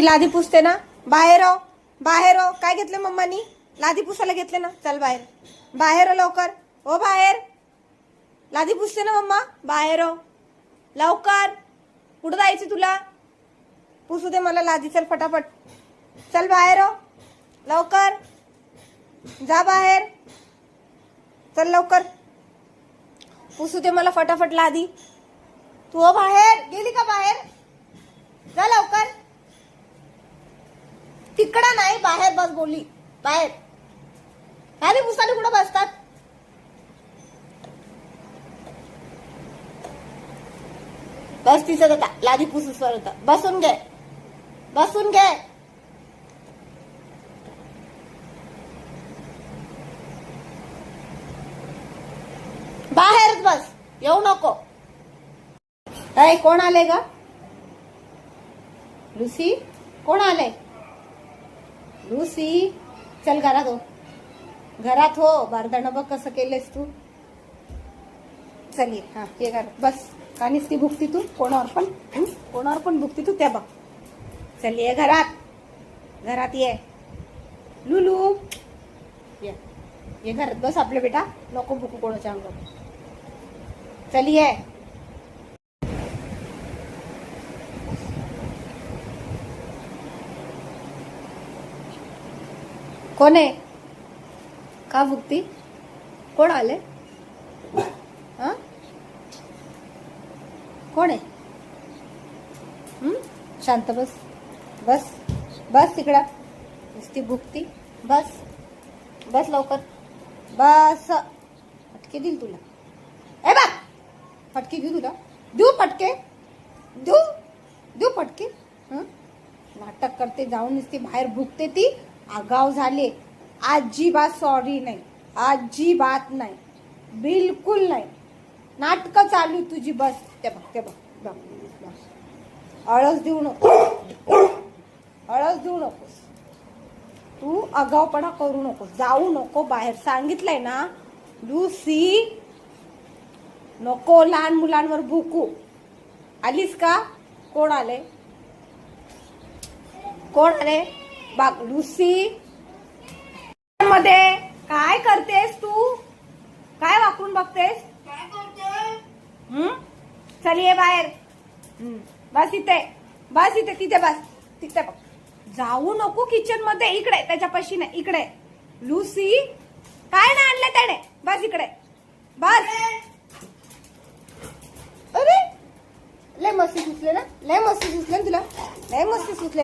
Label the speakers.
Speaker 1: ती लादी पुसते ना. बाहेर हो, बाहेर हो. काय घेतलं मम्मानी? लादी पुसायला घेतले ना. चल बाहेर, बाहेर हो लवकर. हो बाहेर, लादी पुसते ना मम्मा. बाहेर हो लवकर. कुठं जायचं तुला? पुसू दे मला लादी. चल फटाफट, चल बाहेर हो लवकर. जा बाहेर, चल लवकर. पुसू दे मला फटाफट लादी. तू हो बाहेर. गेली का बाहेर? जा लवकर. तिकडं नाही, बाहेर बस. बोलली बाहेर. लादी पुसायला कुठं बसतात? बस तिचं होता लादी पुसूस होता. बसून घे, बसून घे. बाहेरच बस, येऊ नको. ऐ कोण आले ग? लुसी, कोण आले? लुसी, चल घरात हो, घरात हो. बारदाणं बघ कसं केलेस तू. चल ये. हा ये घरात बस. कानीच ती भुकती तू कोणावर पण, कोणावर पण भुकती तू. त्या बघ. चल ये घरात, घरात ये. लुलू ये घरात बस. आपल्या बेटा नको भुकू कोणाच्या अंगावर. चल ये. कोण आहे? का भुकती? कोण आले? हा, कोण आहे? शांत बस, बस बस तिकडं. नुसती भुकती. बस बस लवकर बस. फटके देईल तुला. ए बा, फटके देऊ तुला. देऊ फटके, देऊ देऊ फटके. नाटक करते जाऊन. नुसती बाहेर भुकते ती. आगाव झाले. अजिबात सॉरी नाही, अजिबात नाही, बिलकुल नाही. नाटकं चालू तुझी. बस ते बघ, ते बघ, बघ. आळस देऊ नको, आळस देऊ नकोस तू. आगावपणा करू नको. जाऊ नको बाहेर. सांगितलंय ना लुसी, नको लहान मुलांवर भुकू. आलीस का? कोण आले? कोण आले? बाग लुसी, मध्ये काय करतेस तू? काय वाकून बघतेस? चल ये बाहेर. बस इथे, बस इथे. तिथे बस, तिथे बघ. जाऊ नको किचन मध्ये. इकडे, त्याच्यापाशी नाही, इकडे. लुसी, काय नाही आणलं त्याने. बस इकडे, बस. अरे लय मस्ती सुचले ना, लय मस्ती सुचले तुला, लय मस्ती सुचले.